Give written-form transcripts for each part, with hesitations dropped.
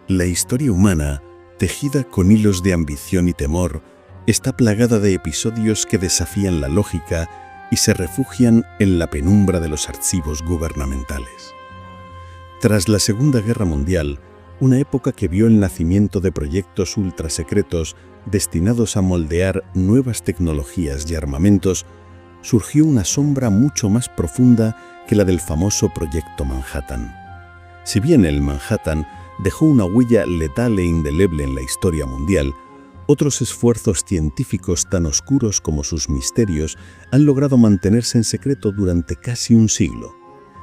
La historia humana, tejida con hilos de ambición y temor, está plagada de episodios que desafían la lógica y se refugian en la penumbra de los archivos gubernamentales. Tras la Segunda Guerra Mundial, una época que vio el nacimiento de proyectos ultrasecretos destinados a moldear nuevas tecnologías y armamentos, surgió una sombra mucho más profunda que la del famoso Proyecto Manhattan. Si bien el Manhattan dejó una huella letal e indeleble en la historia mundial, otros esfuerzos científicos tan oscuros como sus misterios han logrado mantenerse en secreto durante casi un siglo.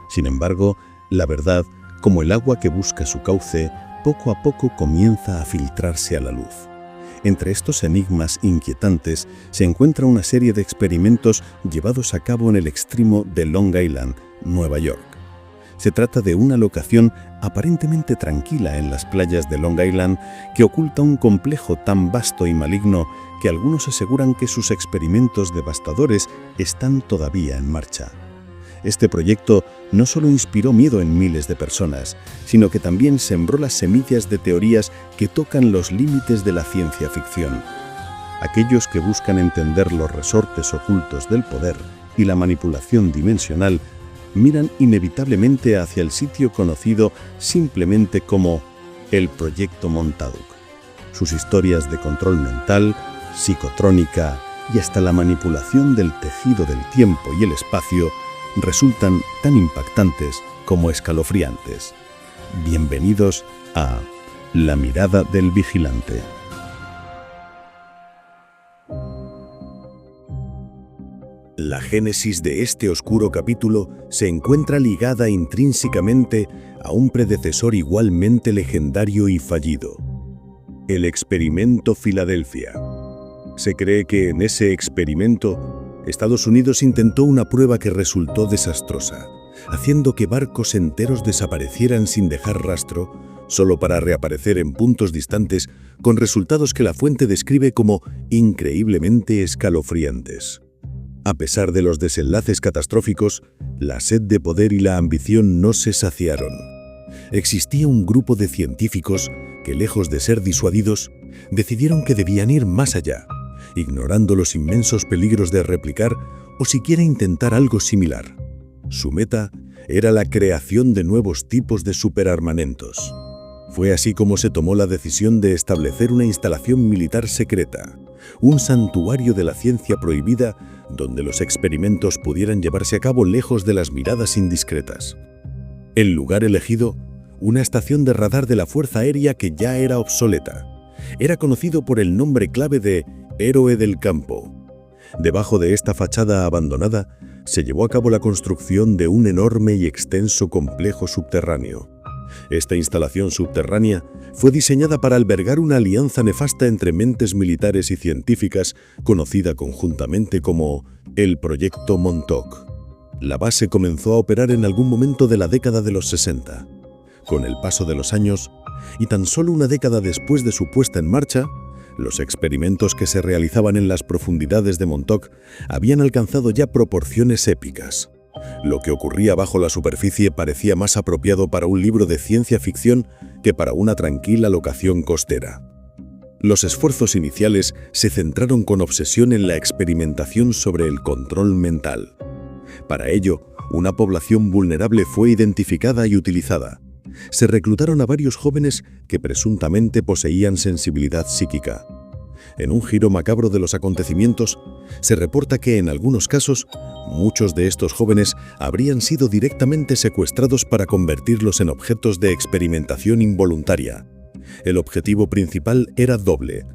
Sin embargo, la verdad, como el agua que busca su cauce, poco a poco comienza a filtrarse a la luz. Entre estos enigmas inquietantes se encuentra una serie de experimentos llevados a cabo en el extremo de Long Island, Nueva York. Se trata de una locación aparentemente tranquila en las playas de Long Island que oculta un complejo tan vasto y maligno que algunos aseguran que sus experimentos devastadores están todavía en marcha. Este proyecto no solo inspiró miedo en miles de personas, sino que también sembró las semillas de teorías que tocan los límites de la ciencia ficción. Aquellos que buscan entender los resortes ocultos del poder y la manipulación dimensional miran inevitablemente hacia el sitio conocido simplemente como el Proyecto Montauk. Sus historias de control mental, psicotrónica y hasta la manipulación del tejido del tiempo y el espacio resultan tan impactantes como escalofriantes. Bienvenidos a La Mirada del Vigilante. La génesis de este oscuro capítulo se encuentra ligada intrínsecamente a un predecesor igualmente legendario y fallido: el Experimento Filadelfia. Se cree que en ese experimento, Estados Unidos intentó una prueba que resultó desastrosa, haciendo que barcos enteros desaparecieran sin dejar rastro, solo para reaparecer en puntos distantes con resultados que la fuente describe como increíblemente escalofriantes. A pesar de los desenlaces catastróficos, la sed de poder y la ambición no se saciaron. Existía un grupo de científicos que, lejos de ser disuadidos, decidieron que debían ir más allá, ignorando los inmensos peligros de replicar o siquiera intentar algo similar. Su meta era la creación de nuevos tipos de superarmamentos. Fue así como se tomó la decisión de establecer una instalación militar secreta, un santuario de la ciencia prohibida donde los experimentos pudieran llevarse a cabo lejos de las miradas indiscretas. El lugar elegido, una estación de radar de la Fuerza Aérea que ya era obsoleta. Era conocido por el nombre clave de Héroe del Campo. Debajo de esta fachada abandonada se llevó a cabo la construcción de un enorme y extenso complejo subterráneo. Esta instalación subterránea fue diseñada para albergar una alianza nefasta entre mentes militares y científicas conocida conjuntamente como el Proyecto Montauk. La base comenzó a operar en algún momento de la década de los 60. Con el paso de los años, y tan solo una década después de su puesta en marcha, los experimentos que se realizaban en las profundidades de Montauk habían alcanzado ya proporciones épicas. Lo que ocurría bajo la superficie parecía más apropiado para un libro de ciencia ficción que para una tranquila locación costera. Los esfuerzos iniciales se centraron con obsesión en la experimentación sobre el control mental. Para ello, una población vulnerable fue identificada y utilizada. Se reclutaron a varios jóvenes que presuntamente poseían sensibilidad psíquica. En un giro macabro de los acontecimientos, se reporta que en algunos casos, muchos de estos jóvenes habrían sido directamente secuestrados para convertirlos en objetos de experimentación involuntaria. El objetivo principal era doble: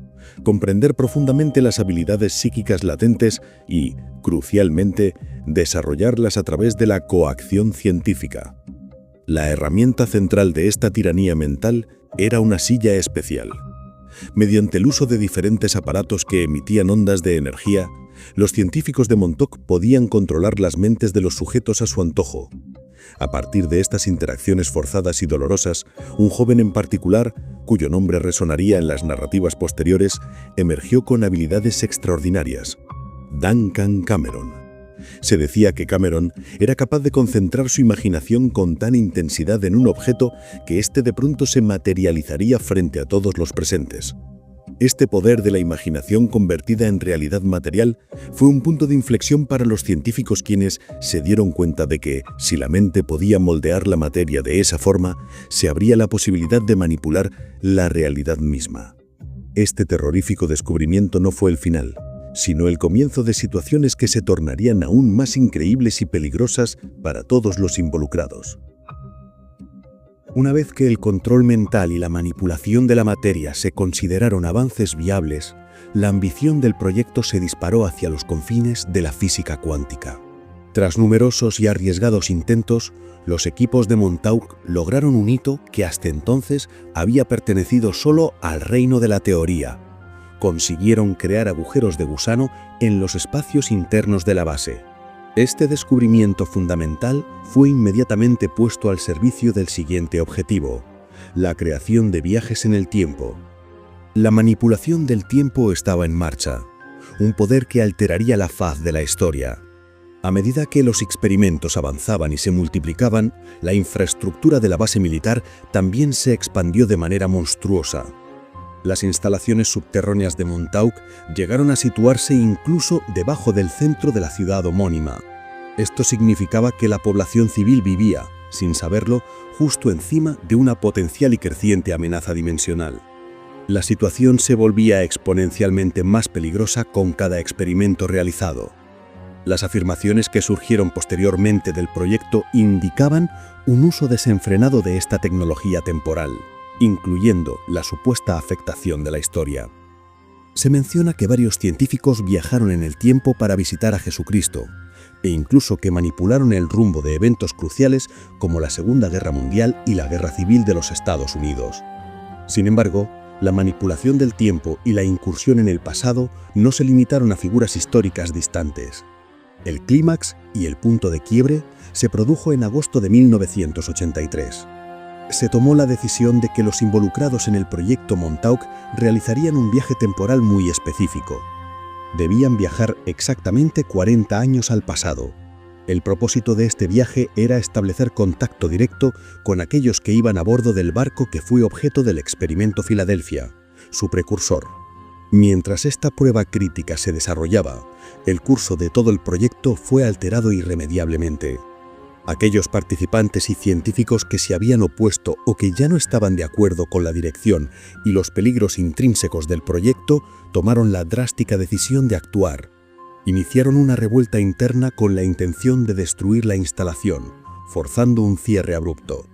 comprender profundamente las habilidades psíquicas latentes y, crucialmente, desarrollarlas a través de la coacción científica. La herramienta central de esta tiranía mental era una silla especial. Mediante el uso de diferentes aparatos que emitían ondas de energía, los científicos de Montauk podían controlar las mentes de los sujetos a su antojo. A partir de estas interacciones forzadas y dolorosas, un joven en particular, cuyo nombre resonaría en las narrativas posteriores, emergió con habilidades extraordinarias: Duncan Cameron. Se decía que Cameron era capaz de concentrar su imaginación con tan intensidad en un objeto que éste de pronto se materializaría frente a todos los presentes. Este poder de la imaginación convertida en realidad material fue un punto de inflexión para los científicos, quienes se dieron cuenta de que, si la mente podía moldear la materia de esa forma, se abría la posibilidad de manipular la realidad misma. Este terrorífico descubrimiento no fue el final, sino el comienzo de situaciones que se tornarían aún más increíbles y peligrosas para todos los involucrados. Una vez que el control mental y la manipulación de la materia se consideraron avances viables, la ambición del proyecto se disparó hacia los confines de la física cuántica. Tras numerosos y arriesgados intentos, los equipos de Montauk lograron un hito que hasta entonces había pertenecido solo al reino de la teoría. Consiguieron crear agujeros de gusano en los espacios internos de la base. Este descubrimiento fundamental fue inmediatamente puesto al servicio del siguiente objetivo: la creación de viajes en el tiempo. La manipulación del tiempo estaba en marcha, un poder que alteraría la faz de la historia. A medida que los experimentos avanzaban y se multiplicaban, la infraestructura de la base militar también se expandió de manera monstruosa. Las instalaciones subterráneas de Montauk llegaron a situarse incluso debajo del centro de la ciudad homónima. Esto significaba que la población civil vivía, sin saberlo, justo encima de una potencial y creciente amenaza dimensional. La situación se volvía exponencialmente más peligrosa con cada experimento realizado. Las afirmaciones que surgieron posteriormente del proyecto indicaban un uso desenfrenado de esta tecnología temporal, incluyendo la supuesta afectación de la historia. Se menciona que varios científicos viajaron en el tiempo para visitar a Jesucristo, e incluso que manipularon el rumbo de eventos cruciales como la Segunda Guerra Mundial y la Guerra Civil de los Estados Unidos. Sin embargo, la manipulación del tiempo y la incursión en el pasado no se limitaron a figuras históricas distantes. El clímax y el punto de quiebre se produjo en agosto de 1983. Se tomó la decisión de que los involucrados en el proyecto Montauk realizarían un viaje temporal muy específico. Debían viajar exactamente 40 años al pasado. El propósito de este viaje era establecer contacto directo con aquellos que iban a bordo del barco que fue objeto del experimento Filadelfia, su precursor. Mientras esta prueba crítica se desarrollaba, el curso de todo el proyecto fue alterado irremediablemente. Aquellos participantes y científicos que se habían opuesto o que ya no estaban de acuerdo con la dirección y los peligros intrínsecos del proyecto tomaron la drástica decisión de actuar. Iniciaron una revuelta interna con la intención de destruir la instalación, forzando un cierre abrupto.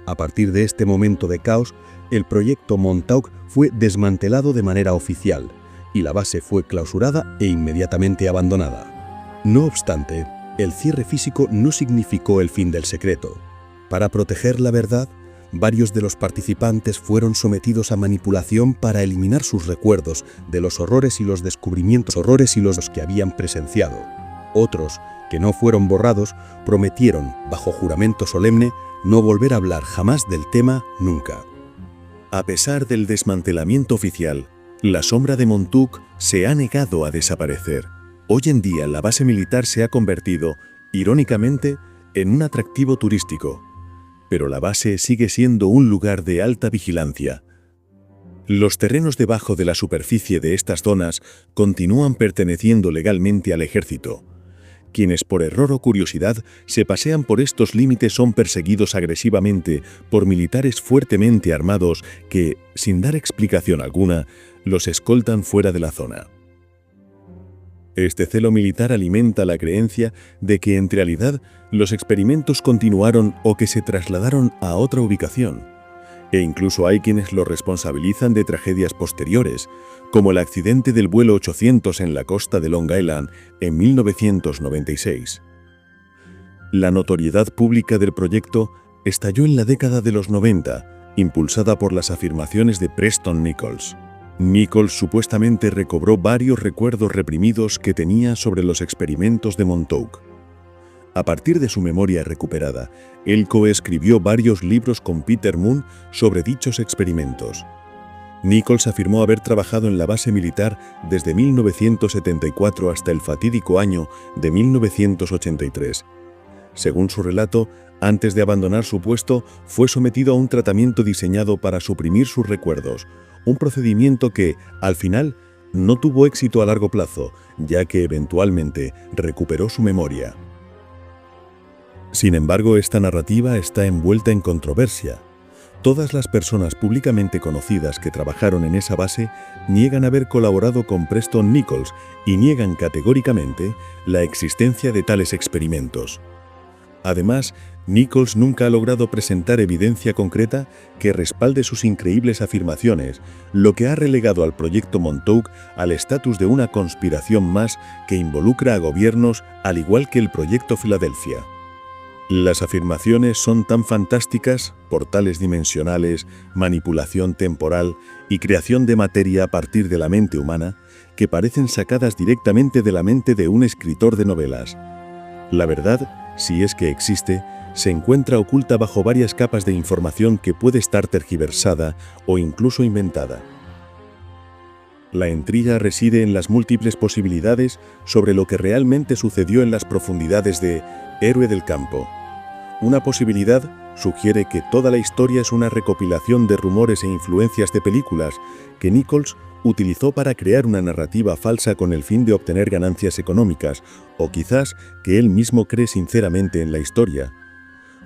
A partir de este momento de caos, el proyecto Montauk fue desmantelado de manera oficial y la base fue clausurada e inmediatamente abandonada. No obstante, el cierre físico no significó el fin del secreto. Para proteger la verdad, varios de los participantes fueron sometidos a manipulación para eliminar sus recuerdos de los horrores y los descubrimientos que habían presenciado. Otros, que no fueron borrados, prometieron, bajo juramento solemne, no volver a hablar jamás del tema nunca. A pesar del desmantelamiento oficial, la sombra de Montauk se ha negado a desaparecer. Hoy en día la base militar se ha convertido, irónicamente, en un atractivo turístico, pero la base sigue siendo un lugar de alta vigilancia. Los terrenos debajo de la superficie de estas zonas continúan perteneciendo legalmente al ejército. Quienes por error o curiosidad se pasean por estos límites son perseguidos agresivamente por militares fuertemente armados que, sin dar explicación alguna, los escoltan fuera de la zona. Este celo militar alimenta la creencia de que en realidad los experimentos continuaron o que se trasladaron a otra ubicación, e incluso hay quienes lo responsabilizan de tragedias posteriores, como el accidente del vuelo 800 en la costa de Long Island en 1996. La notoriedad pública del proyecto estalló en la década de los 90, impulsada por las afirmaciones de Preston Nichols. Nichols supuestamente recobró varios recuerdos reprimidos que tenía sobre los experimentos de Montauk. A partir de su memoria recuperada, él coescribió varios libros con Peter Moon sobre dichos experimentos. Nichols afirmó haber trabajado en la base militar desde 1974 hasta el fatídico año de 1983. Según su relato, antes de abandonar su puesto, fue sometido a un tratamiento diseñado para suprimir sus recuerdos, un procedimiento que, al final, no tuvo éxito a largo plazo, ya que eventualmente recuperó su memoria. Sin embargo, esta narrativa está envuelta en controversia. Todas las personas públicamente conocidas que trabajaron en esa base niegan haber colaborado con Preston Nichols y niegan categóricamente la existencia de tales experimentos. Además, Nichols nunca ha logrado presentar evidencia concreta que respalde sus increíbles afirmaciones, lo que ha relegado al proyecto Montauk al estatus de una conspiración más que involucra a gobiernos, al igual que el proyecto Filadelfia. Las afirmaciones son tan fantásticas, portales dimensionales, manipulación temporal y creación de materia a partir de la mente humana, que parecen sacadas directamente de la mente de un escritor de novelas. La verdad, si es que existe, se encuentra oculta bajo varias capas de información que puede estar tergiversada o incluso inventada. La intriga reside en las múltiples posibilidades sobre lo que realmente sucedió en las profundidades de Héroe del Campo. Una posibilidad sugiere que toda la historia es una recopilación de rumores e influencias de películas que Nichols utilizó para crear una narrativa falsa con el fin de obtener ganancias económicas, o quizás que él mismo cree sinceramente en la historia.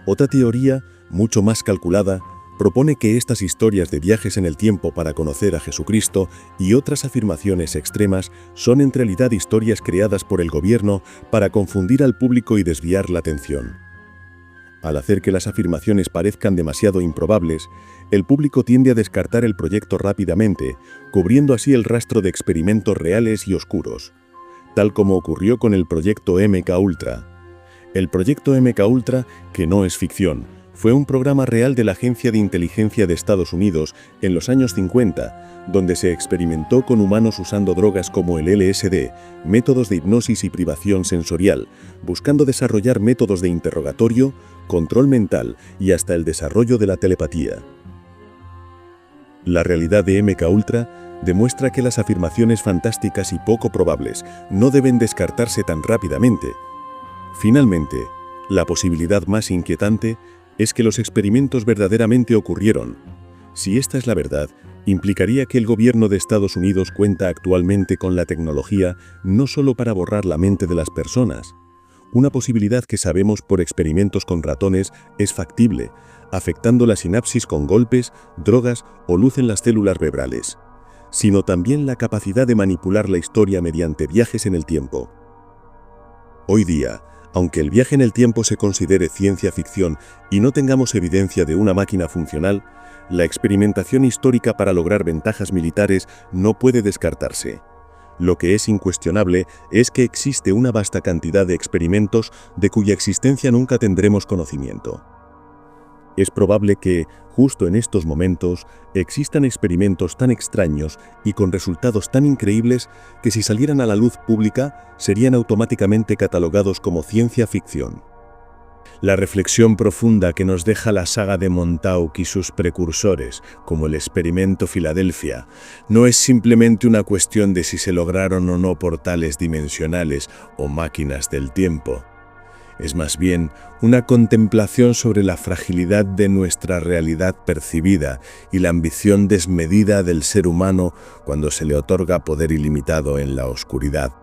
Otra teoría, mucho más calculada, propone que estas historias de viajes en el tiempo para conocer a Jesucristo y otras afirmaciones extremas son en realidad historias creadas por el gobierno para confundir al público y desviar la atención. Al hacer que las afirmaciones parezcan demasiado improbables, el público tiende a descartar el proyecto rápidamente, cubriendo así el rastro de experimentos reales y oscuros, tal como ocurrió con el proyecto MKUltra. El proyecto MKUltra, que no es ficción, fue un programa real de la Agencia de Inteligencia de Estados Unidos en los años 50, donde se experimentó con humanos usando drogas como el LSD, métodos de hipnosis y privación sensorial, buscando desarrollar métodos de interrogatorio, control mental y hasta el desarrollo de la telepatía. La realidad de MKUltra demuestra que las afirmaciones fantásticas y poco probables no deben descartarse tan rápidamente. Finalmente, la posibilidad más inquietante es que los experimentos verdaderamente ocurrieron. Si esta es la verdad, implicaría que el gobierno de Estados Unidos cuenta actualmente con la tecnología no solo para borrar la mente de las personas. Una posibilidad que sabemos por experimentos con ratones es factible, afectando la sinapsis con golpes, drogas o luz en las células cerebrales, sino también la capacidad de manipular la historia mediante viajes en el tiempo. Hoy día, aunque el viaje en el tiempo se considere ciencia ficción y no tengamos evidencia de una máquina funcional, la experimentación histórica para lograr ventajas militares no puede descartarse. Lo que es incuestionable es que existe una vasta cantidad de experimentos de cuya existencia nunca tendremos conocimiento. Es probable que, justo en estos momentos, existan experimentos tan extraños y con resultados tan increíbles que si salieran a la luz pública serían automáticamente catalogados como ciencia ficción. La reflexión profunda que nos deja la saga de Montauk y sus precursores, como el experimento Filadelfia, no es simplemente una cuestión de si se lograron o no portales dimensionales o máquinas del tiempo. Es más bien una contemplación sobre la fragilidad de nuestra realidad percibida y la ambición desmedida del ser humano cuando se le otorga poder ilimitado en la oscuridad.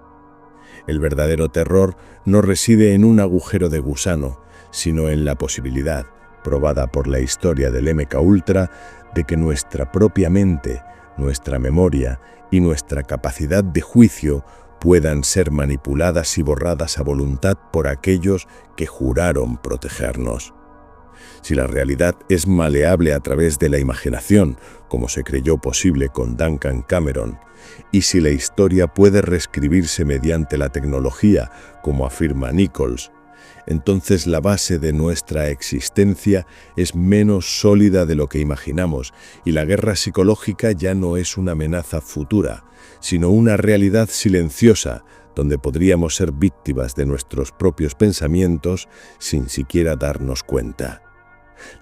El verdadero terror no reside en un agujero de gusano, sino en la posibilidad, probada por la historia del MKUltra, de que nuestra propia mente, nuestra memoria y nuestra capacidad de juicio puedan ser manipuladas y borradas a voluntad por aquellos que juraron protegernos. Si la realidad es maleable a través de la imaginación, como se creyó posible con Duncan Cameron, y si la historia puede reescribirse mediante la tecnología, como afirma Nichols, entonces la base de nuestra existencia es menos sólida de lo que imaginamos y la guerra psicológica ya no es una amenaza futura, sino una realidad silenciosa donde podríamos ser víctimas de nuestros propios pensamientos sin siquiera darnos cuenta.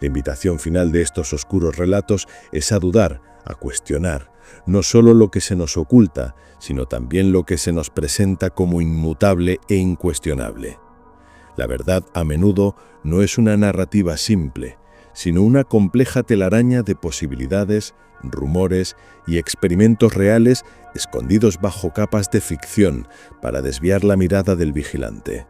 La invitación final de estos oscuros relatos es a dudar, a cuestionar no solo lo que se nos oculta, sino también lo que se nos presenta como inmutable e incuestionable. La verdad a menudo no es una narrativa simple, sino una compleja telaraña de posibilidades, rumores y experimentos reales escondidos bajo capas de ficción para desviar la mirada del vigilante.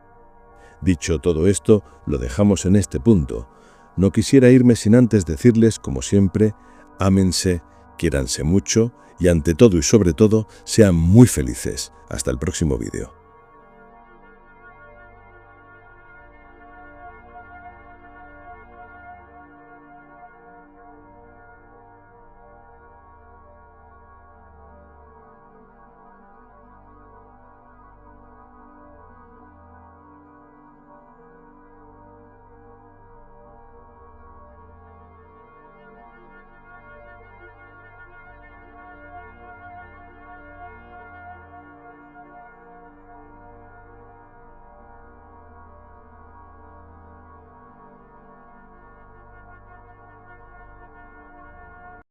Dicho todo esto, lo dejamos en este punto. No quisiera irme sin antes decirles, como siempre, ámense, quiéranse mucho y ante todo y sobre todo, sean muy felices. Hasta el próximo vídeo.